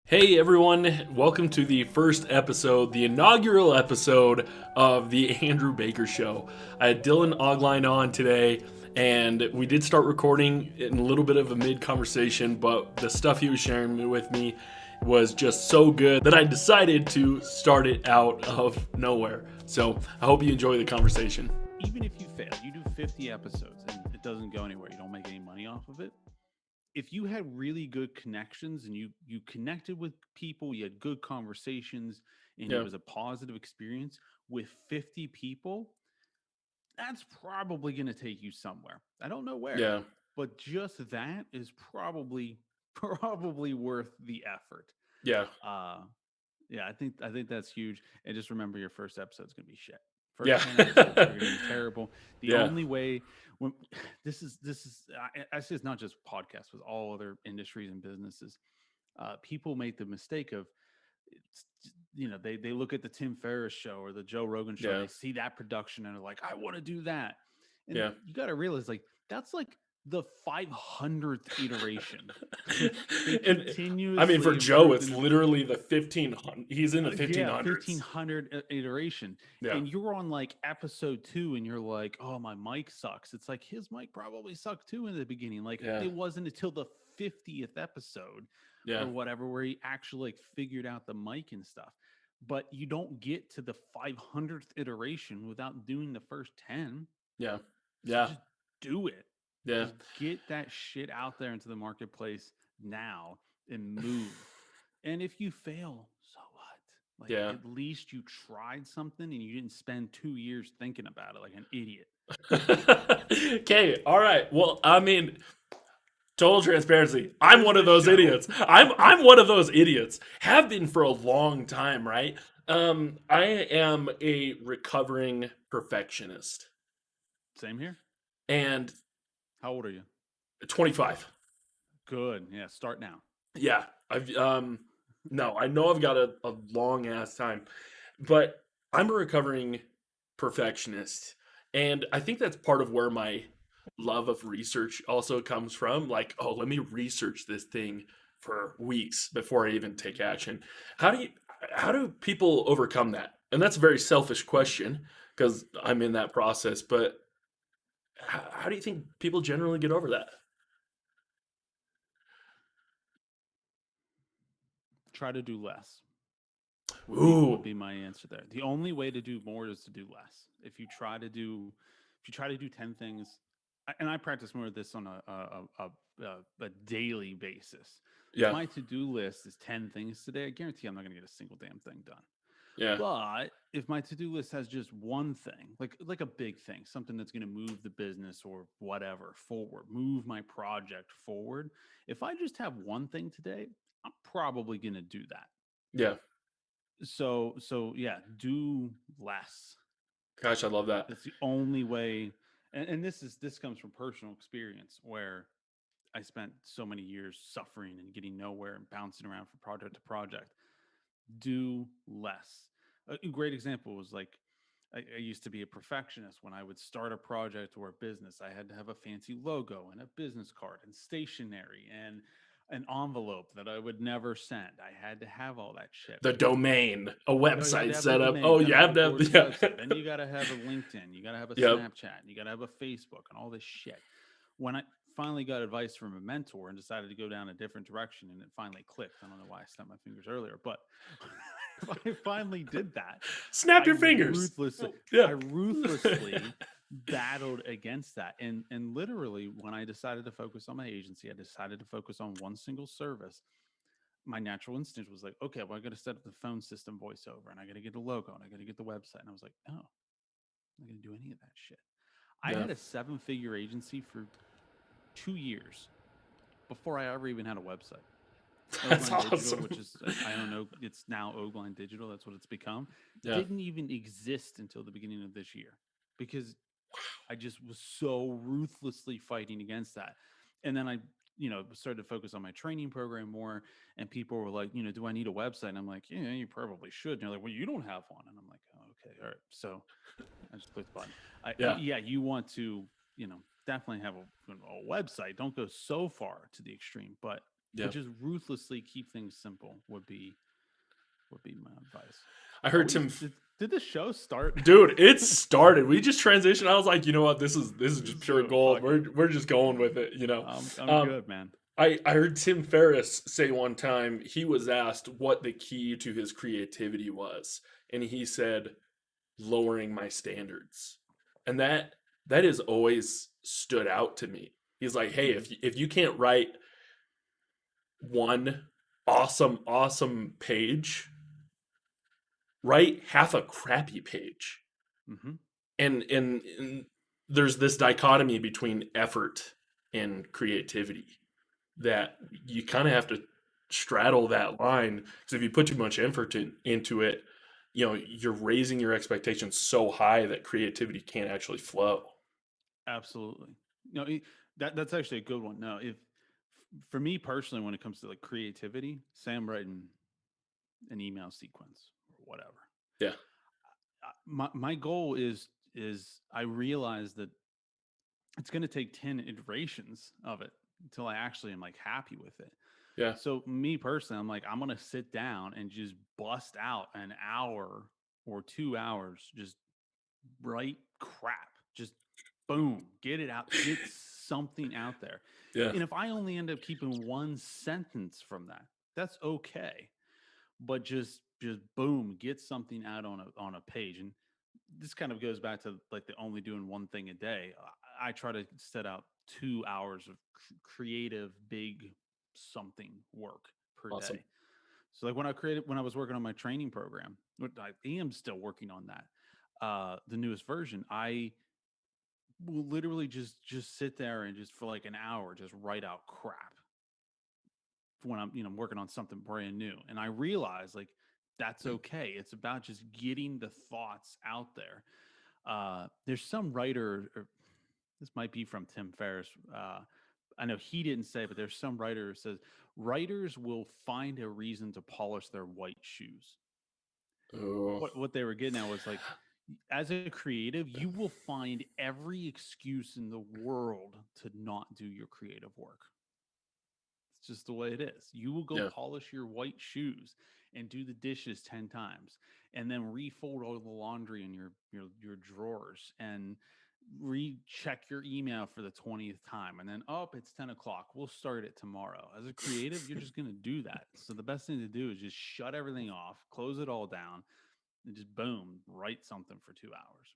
Hey everyone, welcome to the first episode, the inaugural episode of the Andrew Baker Show. I had Dylan Ogline on today, and we did start recording in a little bit of a mid-conversation, but the stuff he was sharing with me was just so good that I decided to start it out of nowhere. So I hope you enjoy the conversation. Even if you fail, you do 50 episodes and it doesn't go anywhere, you don't make any money off of it. If you had really good connections and you connected with people, you had good conversations, and it Yeah, was a positive experience with 50 people, that's probably going to take you somewhere. I don't know where, yeah, but just that is probably probably worth the effort. yeah, Uh yeah, I think that's huge. And just remember, your first episode's gonna be shit. First yeah, 10 episodes are gonna be terrible. The yeah, only way when this is I say it's not just podcasts, with all other industries and businesses. People make the mistake of they look at the Tim Ferriss show or the Joe Rogan show, and yeah, they see that production and they're like, I want to do that. And yeah. you got to realize, like, that's like the 500th iteration. They And I mean, for continuously Joe, improved it's and literally the 1500. He's in the yeah, 1500s. 1500 iteration. Yeah, And you're on like episode 2 and you're like, oh, my mic sucks. It's like his mic probably sucked too in the beginning. Like, yeah, it wasn't until the 50th episode yeah, or whatever where he actually like figured out the mic and stuff. But you don't get to the 500th iteration without doing the first 10. yeah, So yeah, just do it. yeah. Just get that shit out there into the marketplace now and move. And if you fail, so what? Like, Yeah. at least you tried something and you didn't spend 2 years thinking about it like an idiot. Okay, all right. Well, I mean, total transparency. I'm There's one of the those show. idiots. I'm one of those idiots. Have been for a long time, right? I am a recovering perfectionist, Same here. and How old are you? 25. Good. Yeah, start now. Yeah, I've no, I know I've got a long ass time, but I'm a recovering perfectionist, and I think that's part of where my love of research also comes from. Like, oh, let me research this thing for weeks before I even take action. How do you how do people overcome that? And that's a very selfish question because I'm in that process, but how do you think people generally get over that? Try to do less. Would Ooh, be my answer there. The only way to do more is to do less. If you try to do 10 things, and I practice more of this on a daily basis. If yeah, my to-do list is 10 things today, I guarantee I'm not going to get a single damn thing done. yeah, But if my to-do list has just one thing, like a big thing, something that's going to move the business or whatever forward, move my project forward, if I just have one thing today, I'm probably going to do that. yeah. So yeah, do less. Gosh, I love that. That's the only way. And this comes from personal experience where I spent so many years suffering and getting nowhere and bouncing around from project to project. Do less. A great example was like, I used to be a perfectionist. When I would start a project or a business, I had to have a fancy logo and a business card and stationery and an envelope that I would never send. I had to have all that shit. The domain, a No, you had website to have the set up. domain. You Oh, got you to have have a to have gorgeous website. Then the you got to have a LinkedIn. You got to have a yeah. Yep. Snapchat. And you got to have a Facebook and all this shit. When I finally got advice from a mentor and decided to go down a different direction, and it finally clicked. I don't know why I snapped my fingers earlier, but I finally did that. Snap I your fingers. ruthlessly, Yeah. I ruthlessly battled against that, and literally, when I decided to focus on my agency, I decided to focus on one single service. My natural instinct was like, okay, well, I got to set up the phone system voiceover, and I got to get the logo, and I got to get the website. And I was like, oh, I'm not going to do any of that shit. I Yeah. had a 7-figure agency for 2 years before I ever even had a website. That's Ogline Digital, awesome. which is, I don't know, it's now Ogline Digital. That's what it's become. Yeah. Didn't even exist until the beginning of this year because I just was so ruthlessly fighting against that. And then I, started to focus on my training program more. And people were like, do I need a website? And I'm like, yeah, you probably should. And they're like, well, you don't have one. And I'm like, oh, okay, all right. So I just clicked the button. Yeah. Yeah, you want to, definitely have a website. Don't go so far to the extreme, but Yeah. but just ruthlessly keep things simple would be my advice. I Are heard we? Tim Did the show start? Dude, it started. We just transitioned. I was like, you know what? This is just pure So gold. fuck it. We're just going with it, you know. I'm Um, good, man. I heard Tim Ferriss say one time he was asked what the key to his creativity was, and he said lowering my standards, and that has always stood out to me. He's like, hey, Hmm. if you can't write one awesome page, write half a crappy page. Hmm. And there's this dichotomy between effort and creativity that you kind of have to straddle that line, because if you put too much effort into it, you're raising your expectations so high that creativity can't actually flow. Absolutely. No, that's actually a good one. No, if for me personally, when it comes to like creativity, say I'm writing an email sequence or whatever. Yeah. My goal is I realize that it's going to take 10 iterations of it until I actually am like happy with it. Yeah. So me personally, I'm like, I'm going to sit down and just bust out an hour or 2 hours, just write crap, just boom, get it out, get something out there. Yeah. And if I only end up keeping one sentence from that, that's okay. But just boom, get something out on a page. And this kind of goes back to like the only doing one thing a day. I try to set out 2 hours of creative big something work per Awesome. day. So like when I was working on my training program, I am still working on that. The newest version, I will literally just sit there and just for like an hour just write out crap when I'm working on something brand new. And I realize like that's okay. It's about just getting the thoughts out there. There's some writer, or this might be from Tim Ferriss. I know he didn't say, but there's some writer who says writers will find a reason to polish their white shoes. Oh, What they were getting at was like, as a creative, you will find every excuse in the world to not do your creative work. It's just the way it is. You will go yeah. polish your white shoes and do the dishes 10 times and then refold all the laundry in your drawers and recheck your email for the 20th time and then oh it's 10 o'clock, we'll start it tomorrow. As a creative, you're just going to do that. So the best thing to do is just shut everything off, close it all down, and just boom, write something for 2 hours.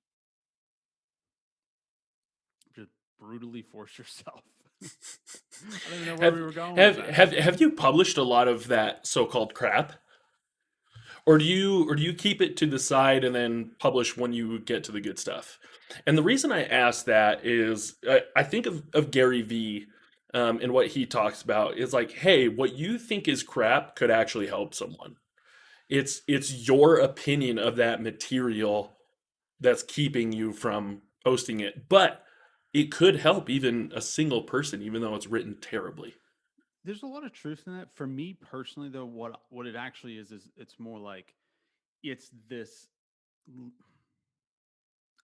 Just brutally force yourself. I don't even know where Have we were going with have that. have have you published a lot of that so-called crap? Or do you keep it to the side and then publish when you get to the good stuff? And the reason I ask that is I think of Gary Vee, and what he talks about is like, hey, what you think is crap could actually help someone. It's your opinion of that material that's keeping you from posting it, but it could help even a single person, even though it's written terribly. There's a lot of truth in that. For me personally, though, what it actually is it's more like it's this.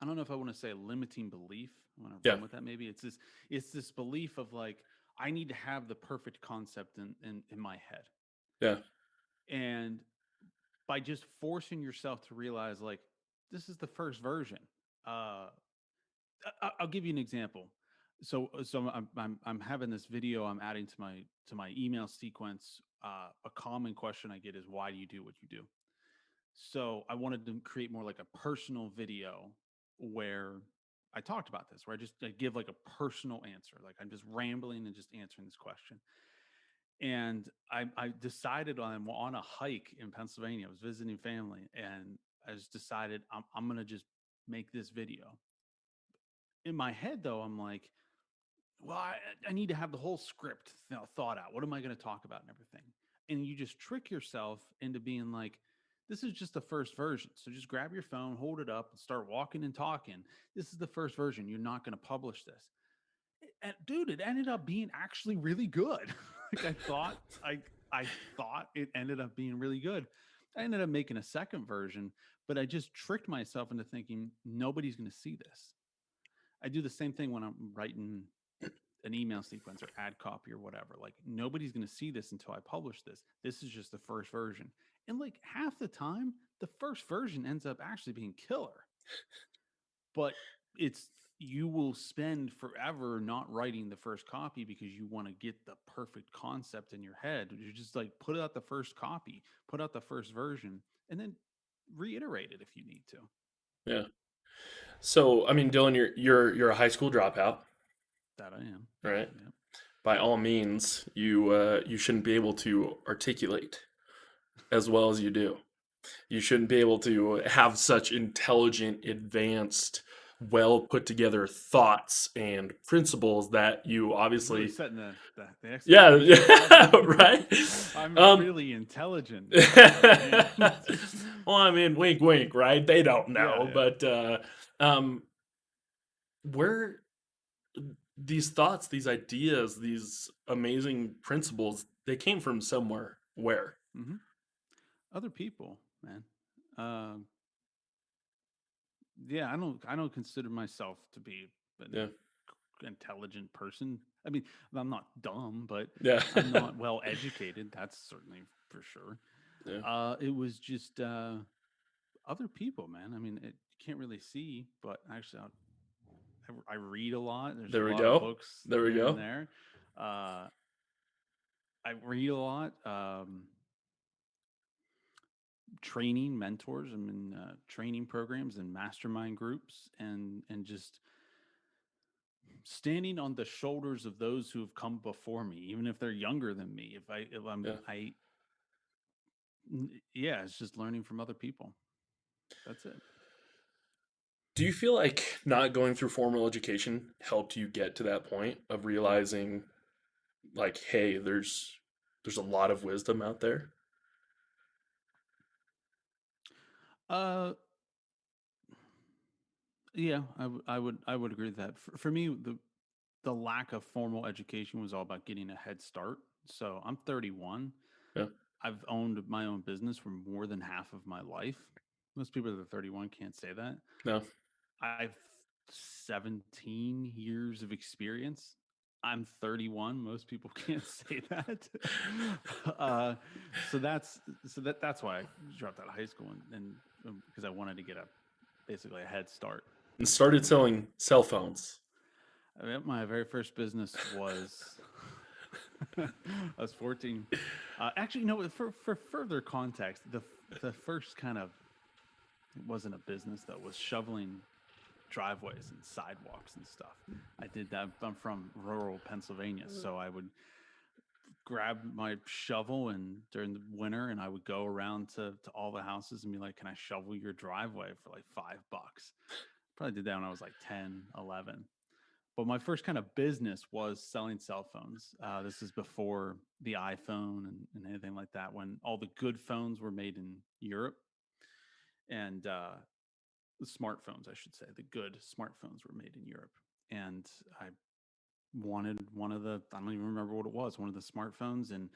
I don't know if I want to say limiting belief. I want to Yeah, run with that. Maybe it's this belief of like I need to have the perfect concept in my head, yeah, and by just forcing yourself to realize like this is the first version. Uh, I'll give you an example. So I'm having this video I'm adding to my email sequence. A common question I get is why do you do what you do? So I wanted to create more like a personal video where I talked about this, where I give like a personal answer, like I'm just rambling and just answering this question. And I decided I'm on a hike in Pennsylvania. I was visiting family, and I just decided I'm gonna just make this video. In my head, though, I'm like, well, I need to have the whole script thought out. What am I going to talk about and everything? And you just trick yourself into being like, this is just the first version. So just grab your phone, hold it up, and start walking and talking. This is the first version. You're not going to publish this. And dude, it ended up being actually really good. like I thought it ended up being really good. I ended up making a second version, but I just tricked myself into thinking nobody's going to see this. I do the same thing when I'm writing an email sequence or ad copy or whatever. Like nobody's going to see this until I publish this. This is just the first version. And like half the time, the first version ends up actually being killer. But it's you will spend forever not writing the first copy because you want to get the perfect concept in your head. You just like put out the first copy, put out the first version, and then reiterate it if you need to. Yeah. So, I mean, Dylan, you're a high school dropout, That I am. right? Yep. By all means, you shouldn't be able to articulate as well as you do. You shouldn't be able to have such intelligent, advanced, well put together thoughts and principles that you Really obviously, setting the yeah, expectations yeah, high. right. I'm Um, really intelligent. Man. well, I mean, wink, wink, right? They don't Yeah, know, yeah. but um, where these thoughts, these ideas, these amazing principles, they came from somewhere. Where? Hmm. Other people, man. Um, yeah, I don't consider myself to be an Yeah, intelligent person. I mean, I'm not dumb, but yeah, I'm not well educated. That's certainly for sure. yeah. It was just other people, man. I mean, you can't really see, but actually, I read a lot. There's a There we lot of go. books There we here and go. there. I read a lot. Training mentors. I'm in training programs and mastermind groups, and just standing on the shoulders of those who have come before me, even if they're younger than me. If I'm Yeah. I yeah, it's just learning from other people. That's it. Do you feel like not going through formal education helped you get to that point of realizing, like, hey, there's a lot of wisdom out there? Uh, yeah, I would agree with that. For me, the lack of formal education was all about getting a head start. So I'm 31. Yeah. I've owned my own business for more than half of my life. Most people that are 31 can't say that. No. I've 17 years of experience. I'm 31. Most people can't say that. uh, so that's why I dropped out of high school and because I wanted to get basically a head start. And started selling cell phones. My very first business was I was 14. Actually, no. For further context, the first kind of it wasn't a business though. Was shoveling driveways and sidewalks and stuff. I did that. I'm from rural Pennsylvania, so I would grab my shovel and during the winter, and I would go around to all the houses and be like, "Can I shovel your driveway for like $5?" Probably did that when I was like 10, 11. But my first kind of business was selling cell phones. This is before the iPhone and anything like that, when all the good phones were made in Europe and the smartphones, I should say, the good smartphones were made in Europe. And I wanted one of the, I don't even remember what it was, one of the smartphones. And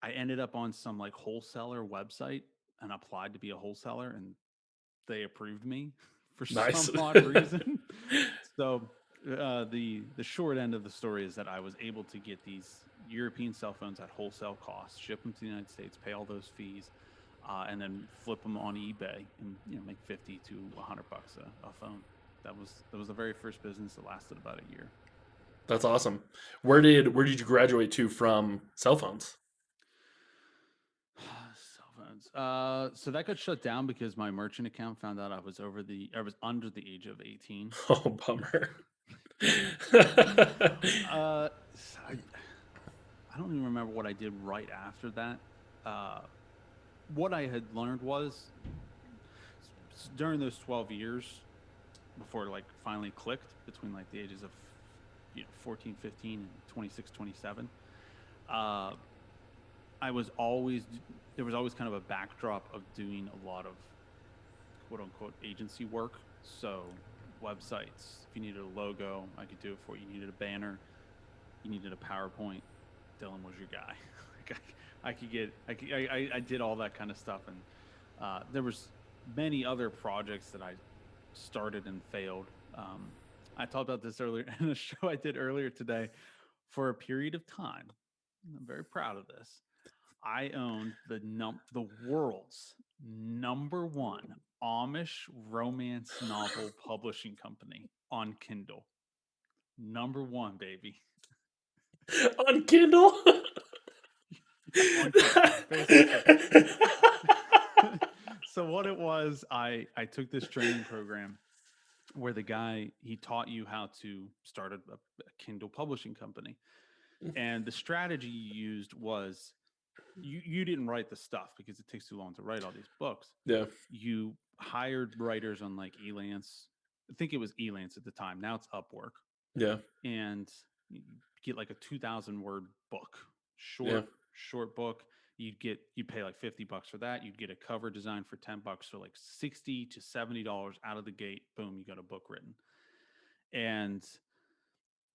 I ended up on some like wholesaler website and applied to be a wholesaler, and they approved me for Nice. some odd reason. So the short end of the story is that I was able to get these European cell phones at wholesale cost, ship them to the United States, pay all those fees, and then flip them on eBay and make 50 to $100 a phone. That was the very first business that lasted about a year. That's awesome. Where did you graduate to from cell phones? Cell phones. So that got shut down because my merchant account found out I was under the age of 18. Oh, bummer. I don't even remember what I did right after that. Uh, what I had learned was during those 12 years before it like finally clicked between like the ages of 14, 15 and 26, 27. Uh, I was always there was always kind of a backdrop of doing a lot of quote unquote agency work. So websites, if you needed a logo, I could do it for you. You needed a banner, you needed a PowerPoint, Dylan was your guy. Like I did all that kind of stuff, and there was many other projects that I started and failed. I talked about this earlier in a show I did earlier today, for a period of time, I'm very proud of this. I owned the world's number one Amish romance novel publishing company on Kindle. Number one, baby. On Kindle. Yeah, on Kindle, basically. So what it was, I took this training program where the guy he taught you how to start a Kindle publishing company, and the strategy you used was you didn't write the stuff because it takes too long to write all these books. Yeah, You hired writers on like Elance. I think it was Elance at the time. Now it's Upwork, yeah, and you get like a 2,000 word book, yeah. short book. You'd pay like $50 for that. You'd get a cover design for $10, so like $60 to $70 out of the gate. Boom, you got a book written, and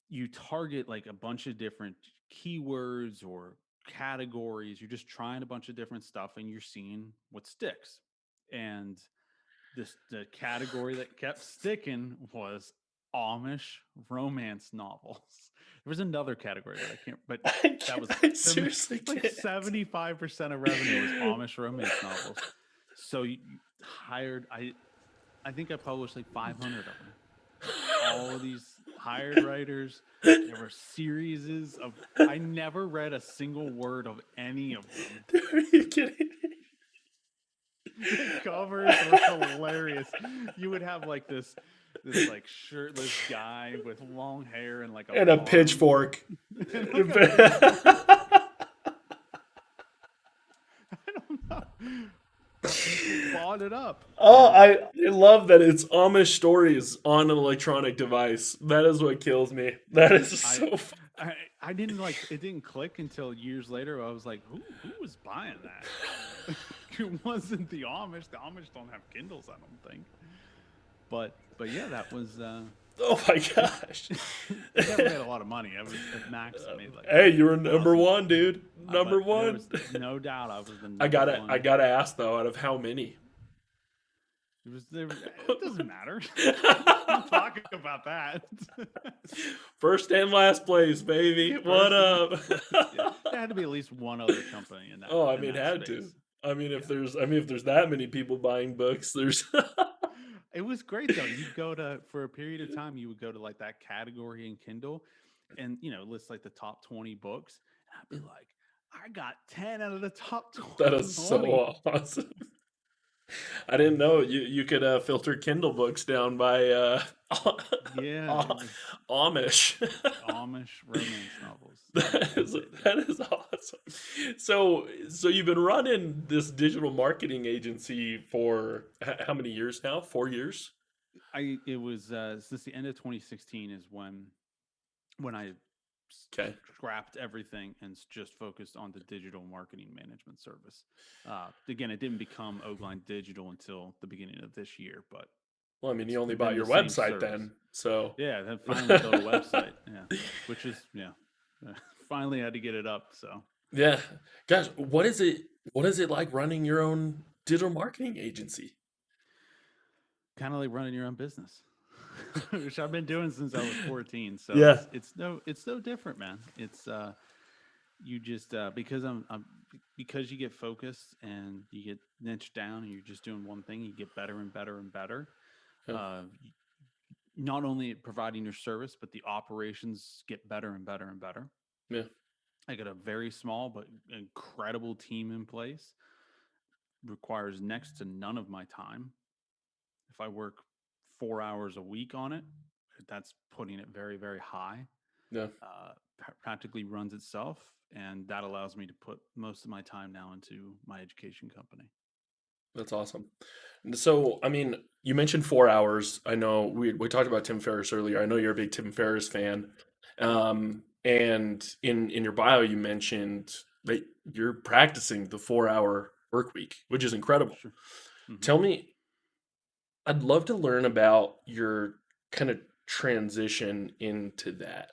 you target like a bunch of different keywords or categories. You're just trying a bunch of different stuff, and you're seeing what sticks. And the category that kept sticking was Amish romance novels. There was another category that I can't, but that was I seriously like can't. 75% of revenue was Amish romance novels. So you hired, I think I published like 500 of them. All of these hired writers. There were series of. I never read a single word of any of them. Are you kidding me? The covers were hilarious. You would have like this like shirtless guy with long hair and like And a farm. pitchfork. And like I don't know. People bought it up. Oh, I love that it's Amish stories on an electronic device. That is what kills me. That is so fun. I didn't like it. Didn't click until years later. I was like, who was buying that? It wasn't the Amish. The Amish don't have Kindles, I don't think. But yeah, that was. Oh my gosh. I never made a lot of money. I was at max. I made like. Hey, you were number one, dude. Number But one. there was no doubt I was the number one. I gotta ask though, out of how many? It doesn't matter. I'm talking about that. First and last place, baby. What up? Yeah. There had to be at least one other company in that. Oh, I in mean, that had space. to. I mean, if there's that many people buying books, there's. It was great though. You'd go to for a period of time. You would go to like that category in Kindle, and list like the top 20 books. And I'd be like, I got 10 out of the top 20. That is so awesome. I didn't know you could filter Kindle books down by Yeah, Amish. Amish romance novels. That is awesome. So you've been running this digital marketing agency for how many years now? 4 years? It was since the end of 2016 is when I Okay. scrapped everything and just focused on the digital marketing management service. Again, it didn't become Oakline Digital until the beginning of this year, but Well, I mean, you only been bought your the same website service. then, so Yeah, then finally built a website. Yeah, which is finally had to get it up. So yeah, gosh, what is it? What is it like running your own digital marketing agency? kind of like running your own business, which I've been doing since I was 14. So Yeah, it's no different, man. It's you just because because you get focused and you get niched down and you're just doing one thing, you get better and better and better. yeah, Not only at providing your service, but the operations get better and better and better. yeah. I got a very small but incredible team in place. Requires next to none of my time. If I work 4 hours a week on it, that's putting it very, very high. Yeah. Practically runs itself, and that allows me to put most of my time now into my education company. That's awesome. So, I mean, you mentioned 4 hours. I know we talked about Tim Ferriss earlier. I know you're a big Tim Ferriss fan. And in your bio, you mentioned that you're practicing the 4 hour work week, which is incredible. Sure. Mm-hmm. Tell me, I'd love to learn about your kind of transition into that.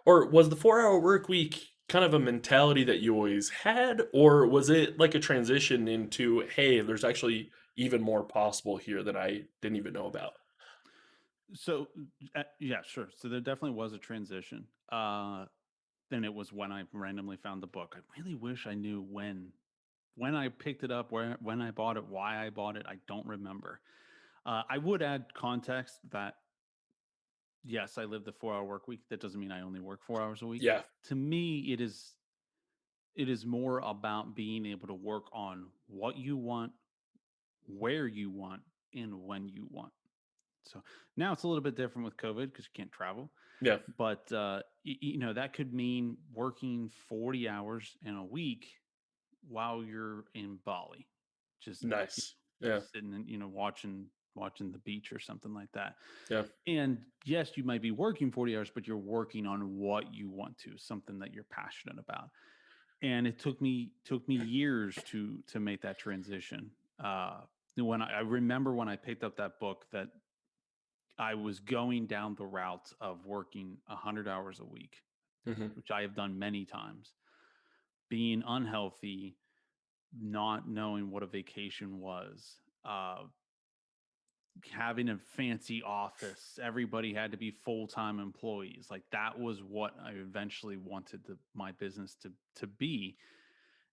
Or was the 4 hour work week kind of a mentality that you always had, or was it like a transition into, hey, there's actually even more possible here that I didn't even know about? So, yeah, sure. So there definitely was a transition. then it was when I randomly found the book. I really wish I knew when I picked it up, where when I bought it, why I bought it. I don't remember. I would add context that yes, I live the 4 hour work week. That doesn't mean I only work 4 hours a week. Yeah. To me, it is more about being able to work on what you want, where you want, and when you want. So now it's a little bit different with COVID because you can't travel. Yeah. But that could mean working 40 hours in a week while you're in Bali, just Nice. Yeah. sitting and watching the beach or something like that. Yeah. And yes, you might be working 40 hours, but you're working on what you want to, something that you're passionate about. And it took me years to make that transition. When I remember when I picked up that book, that I was going down the route of working 100 hours a week, Hmm. which I have done many times, being unhealthy, not knowing what a vacation was, having a fancy office. Everybody had to be full-time employees. Like that was what I eventually wanted my business to be.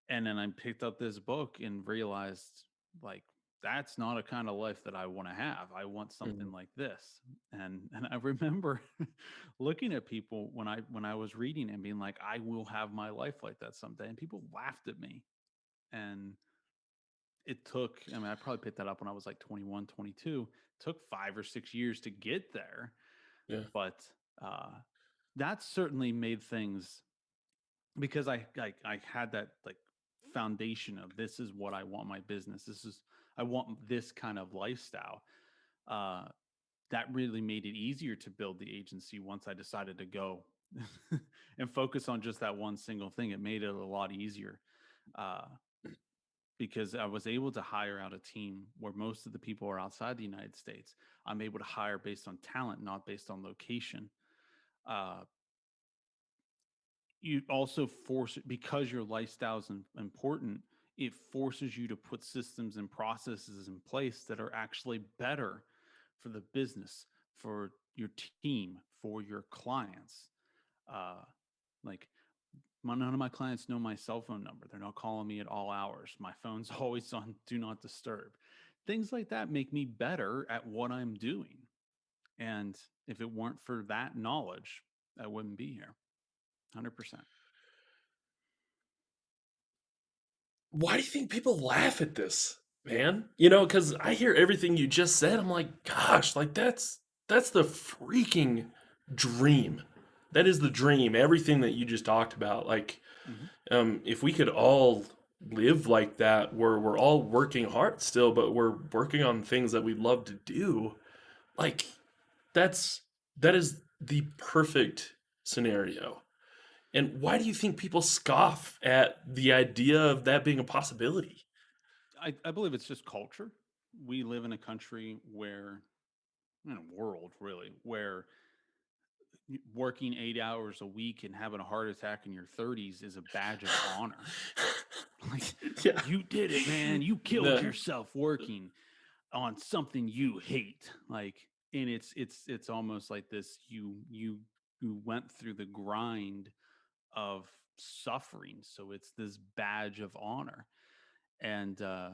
And then I picked up this book and realized like that's not a kind of life that I want to have. I want Hmm. something like this. And I remember looking at people when I was reading and being like, I will have my life like that someday. And people laughed at me. And I mean, I probably picked that up when I was like 21, 22. It took 5 or 6 years to get there. Yeah. But uh, that certainly made things, because I had that like foundation of this is what I want my business. I want this kind of lifestyle. Uh, that really made it easier to build the agency once I decided to go and focus on just that one single thing. It made it a lot easier. Uh, because I was able to hire out a team where most of the people are outside the United States. I'm able to hire based on talent, not based on location. Uh, you also force, because your lifestyle is important, it forces you to put systems and processes in place that are actually better for the business, for your team, for your clients. Uh, like none of my clients know my cell phone number. They're not calling me at all hours. My phone's always on do not disturb. Things like that make me better at what I'm doing. And if it weren't for that knowledge, I wouldn't be here. 100%. Why do you think people laugh at this, man? Because I hear everything you just said. I'm like, gosh, like that's the freaking dream. That is the dream. Everything that you just talked about. Like, Hmm. if we could all live like that, where we're all working hard still, but we're working on things that we love to do, like that's that is the perfect scenario. And why do you think people scoff at the idea of that being a possibility? I believe it's just culture. We live in a country where, in a world really, where working 8 hours a week and having a heart attack in your 30s is a badge of honor. Like, Yeah. you did it, man. You killed The yourself working on something you hate. Like, and it's almost like this, you went through the grind of suffering, so it's this badge of honor. And I've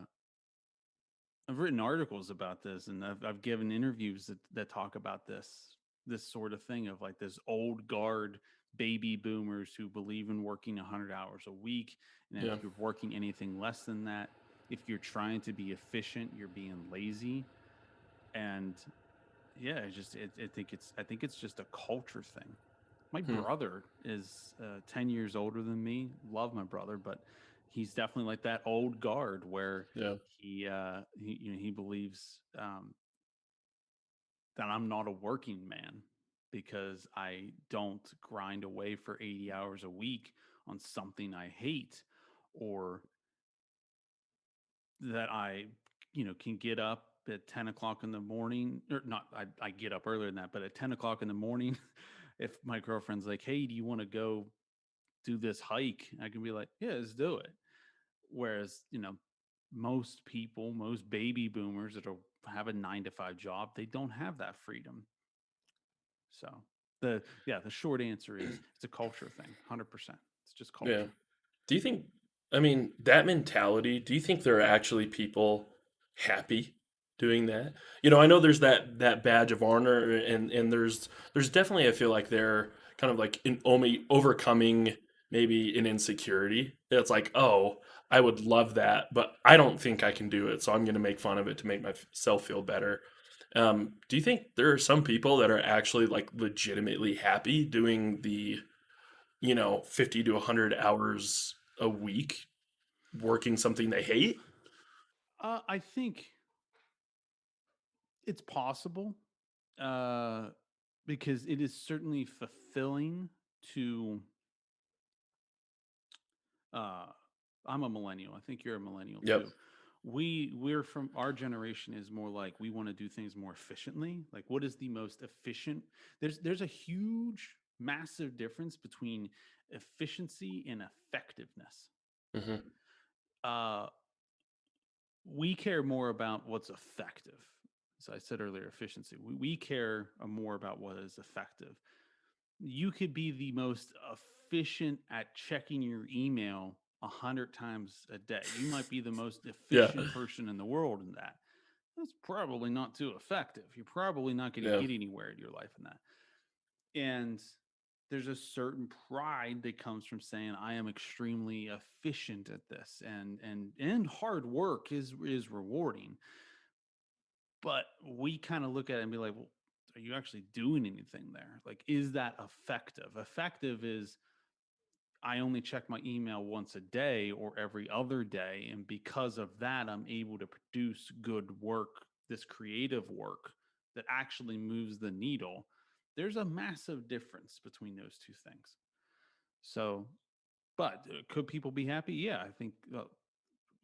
written articles about this, and I've given interviews that talk about this sort of thing of like this old guard baby boomers who believe in working 100 hours a week. And if yeah. you're working anything less than that, if you're trying to be efficient, you're being lazy. And yeah, I think it's just a culture thing. My Hmm. brother is 10 years older than me. Love my brother, but he's definitely like that old guard where Yeah. he believes that I'm not a working man because I don't grind away for 80 hours a week on something I hate, or that I can get up at 10 o'clock in the morning, or not. I get up earlier than that, but at 10 o'clock in the morning, if my girlfriend's like, hey, do you want to go do this hike? I can be like, yeah, let's do it. Whereas, most people, most baby boomers that have a 9 to 5 job, they don't have that freedom. So The short answer is it's a culture thing, 100%. It's just Yeah. culture. Do you think, I mean, that mentality, do you think there are actually people happy doing that? You know, I know there's that badge of honor, and there's definitely, I feel like they're kind of like in only overcoming maybe an insecurity. It's like, oh, I would love that, but I don't think I can do it, so I'm going to make fun of it to make myself feel better. Do you think there are some people that are actually like legitimately happy doing the 50 to 100 hours a week working something they hate? I think it's possible, uh, because it is certainly fulfilling to. Uh, I'm a millennial. I think you're a millennial Yep. too. We're from our generation is more like we want to do things more efficiently. Like, what is the most efficient? There's a huge, massive difference between efficiency and effectiveness. Hmm. Uh, we care more about what's effective. So I said earlier, efficiency. We care more about what is effective. You could be the most efficient at checking your email 100 times a day. You might be the most Yeah. efficient person in the world in that. That's probably not too effective. You're probably not going to Yeah. get anywhere in your life in that. And there's a certain pride that comes from saying I am extremely efficient at this, and hard work is rewarding, but we kind of look at it and be like, well, are you actually doing anything there? Like, is that effective? Effective is I only check my email once a day or every other day. And because of that, I'm able to produce good work, this creative work that actually moves the needle. There's a massive difference between those two things. So, but could people be happy? Yeah, I think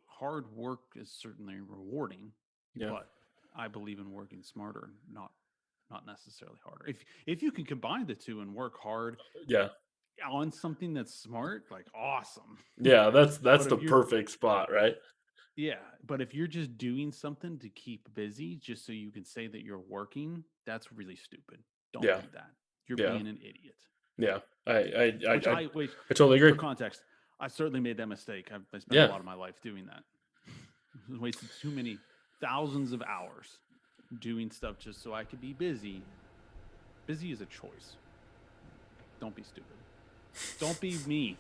hard work is certainly rewarding, Yeah. but I believe in working smarter, not necessarily harder. If you can combine the two and work hard Yeah. on something that's smart, like awesome. Yeah. That's But the if you're perfect spot, right? yeah, but if you're just doing something to keep busy just so you can say that you're working, that's really stupid. Don't Yeah. do that. You're Yeah. being an idiot. Yeah. I I I Which I, I wait I totally for agree. context. I certainly made that mistake. I spent a Yeah. lot of my life doing that. Wasted too many thousands of hours doing stuff just so I could be busy. Busy is a choice. Don't be stupid. Don't be me.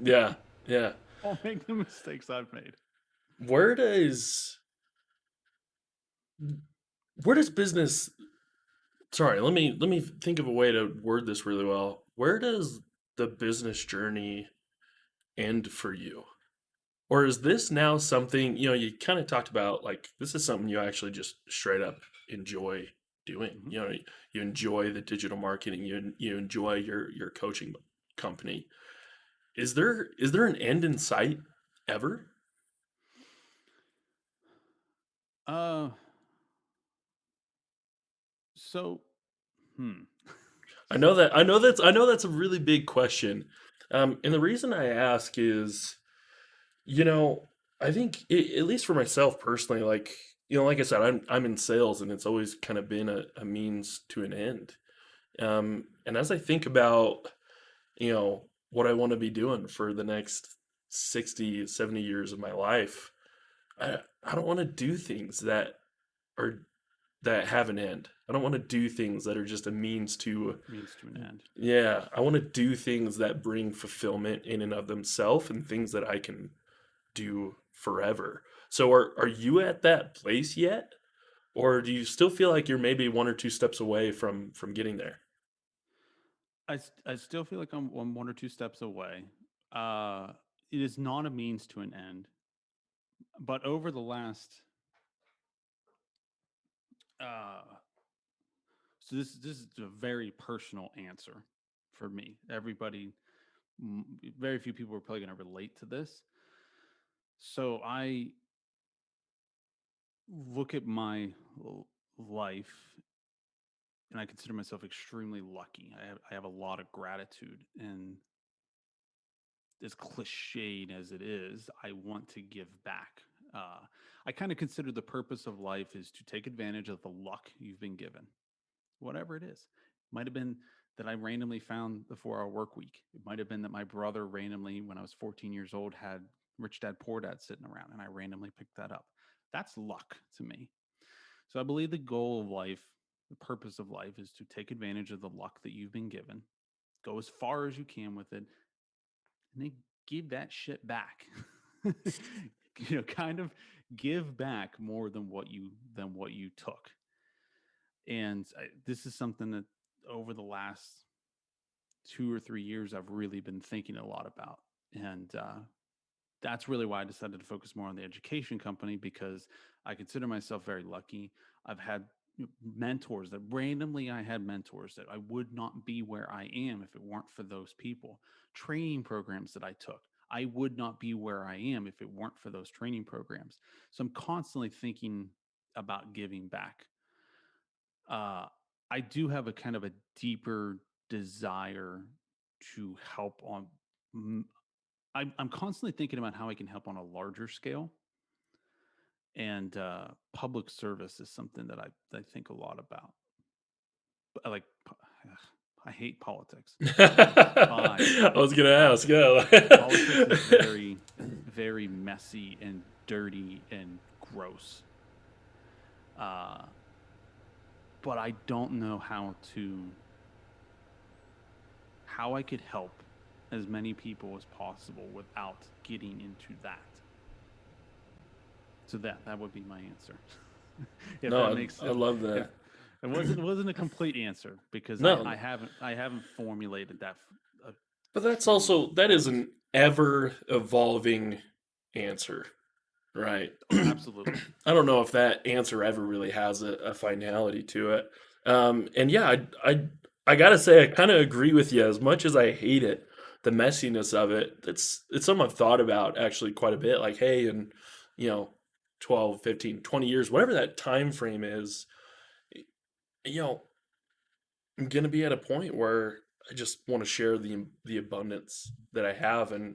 Yeah. Yeah. Don't make the mistakes I've made. Where does where does business sorry, let me think of a way to word this really well. Where does the business journey end for you? Or is this now something, you kind of talked about like this is something you actually just straight up enjoy doing. Mm-hmm. You enjoy the digital marketing, you enjoy your coaching company. Is there an end in sight ever? Uh, so, hmm. I know that's a really big question. And the reason I ask is, you know, I think at least for myself personally, like like I said, I'm in sales, and it's always kind of been a means to an end. And as I think about, what I want to be doing for the next 60, 70 years of my life, I don't want to do things are that have an end. I don't want to do things that are just a means to, Means to an end. yeah, I want to do things that bring fulfillment in and of themselves and things that I can do forever. So are you at that place yet? Or do you still feel like you're maybe one or two steps away from getting there? I still feel like I'm one or two steps away. Uh, it is not a means to an end, but over the last, uh, so this is a very personal answer for me. Very few people are probably going to relate to this. So I look at my life and I consider myself extremely lucky. I have a lot of gratitude, and as cliched as it is, I want to give back. Uh, I kind of consider the purpose of life is to take advantage of the luck you've been given, whatever it is. Might have been that I randomly found the 4 Hour Work Week. It might have been that my brother randomly, when I was 14 years old, had Rich Dad Poor Dad sitting around and I randomly picked that up. That's luck to me. So I believe the goal of life, the purpose of life is to take advantage of the luck that you've been given, go as far as you can with it, and then give that shit back. Kind of give back more than what you took. And this is something that over the last 2 or 3 years I've really been thinking a lot about. And that's really why I decided to focus more on the education company, because I consider myself very lucky. I've had mentors that randomly I had mentors that I would not be where I am if it weren't for those people. Training programs that I took, I would not be where I am if it weren't for those training programs. So I'm constantly thinking about giving back. uh, I do have a kind of a deeper desire to help on. mm, I'm constantly thinking about how I can help on a larger scale, and public service is something that I think a lot about. But I hate politics. I despise I was gonna ask, politics. yeah. Politics is very, very messy and dirty and gross. Uh, but I don't know how I could help as many people as possible without getting into that. So that would be my answer. If that No, makes I love if that. it wasn't a complete answer, because No, I haven't formulated that but that's truly also that is fully. an ever evolving answer, right? Oh, absolutely. I don't know if that answer ever really has a finality to it. And yeah, I gotta say I kind of agree with you. As much as I hate it, the messiness of it, it's something I've thought about actually quite a bit. Like, hey, in you know, 12, 15, 20 years, whatever that time frame is, you know, I'm gonna be at a point where I just want to share the abundance that I have, and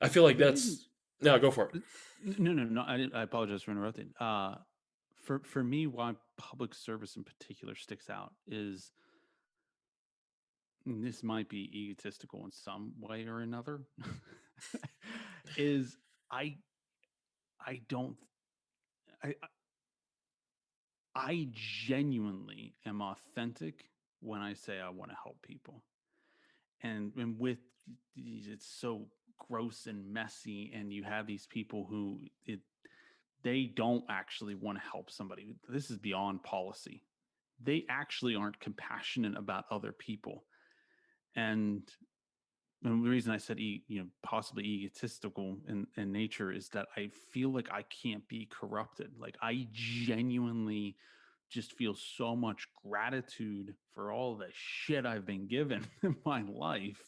I feel like The reason, that's no, go for it. no, no, no, I apologize for interrupting. For me, why public service in particular sticks out is, and this might be egotistical in some way or another, is I I don't I I genuinely am authentic when I say I want to help people. And with it's so gross and messy, and you have these people who they don't actually want to help somebody. This is beyond policy. They actually aren't compassionate about other people. And the reason I said, possibly egotistical in nature is that I feel like I can't be corrupted. Like, I genuinely just feel so much gratitude for all the shit I've been given in my life,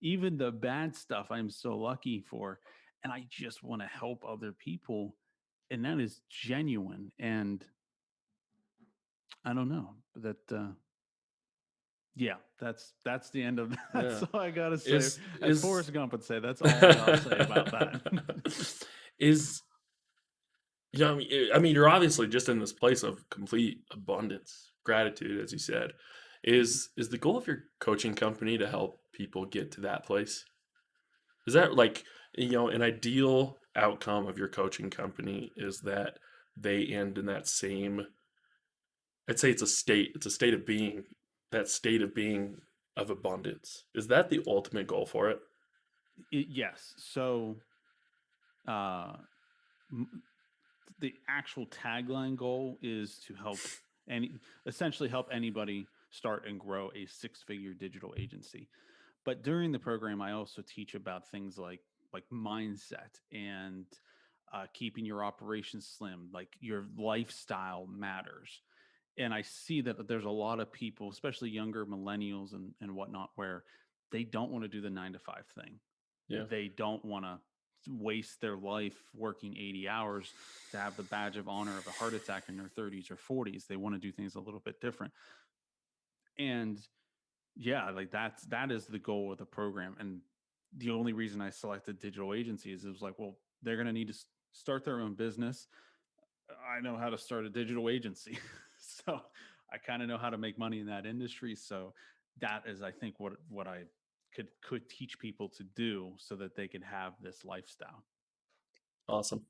even the bad stuff I'm so lucky for. And I just want to help other people. And that is genuine. And I don't know that, yeah, that's the end of that. That's Yeah, all I gotta say. As is Forrest Gump would say, that's all I gotta say about that. is yeah. I mean, you're obviously just in this place of complete abundance, gratitude, as you said. Mhm. Is the goal of your coaching company to help people get to that place? Is that like an ideal outcome of your coaching company is that they end in that same I'd say it's a state of being, that state of being of abundance. Is that the ultimate goal for it? Yes. So, uh, m- the actual tagline goal is to help any, essentially help anybody start and grow a six-figure digital agency. But during the program, I also teach about things like mindset and keeping your operations slim. Like, your lifestyle matters. And I see that there's a lot of people, especially younger millennials and whatnot, where they don't want to do the 9 to 5 thing. Yeah. They don't want to waste their life working 80 hours to have the badge of honor of a heart attack in their 30s or 40s. They want to do things a little bit different. And yeah, like that is the goal of the program. And the only reason I selected digital agencies, it was like, well, they're going to need to start their own business. I know how to start a digital agency. So I kind of know how to make money in that industry. So that is, I think, what I could teach people to do so that they can have this lifestyle. Awesome.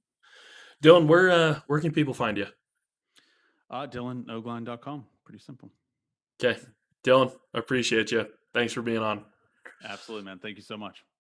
Dylan, where can people find you? DylanOgline.com. Pretty simple. Okay. Dylan, I appreciate you. Thanks for being on. Absolutely, man. Thank you so much.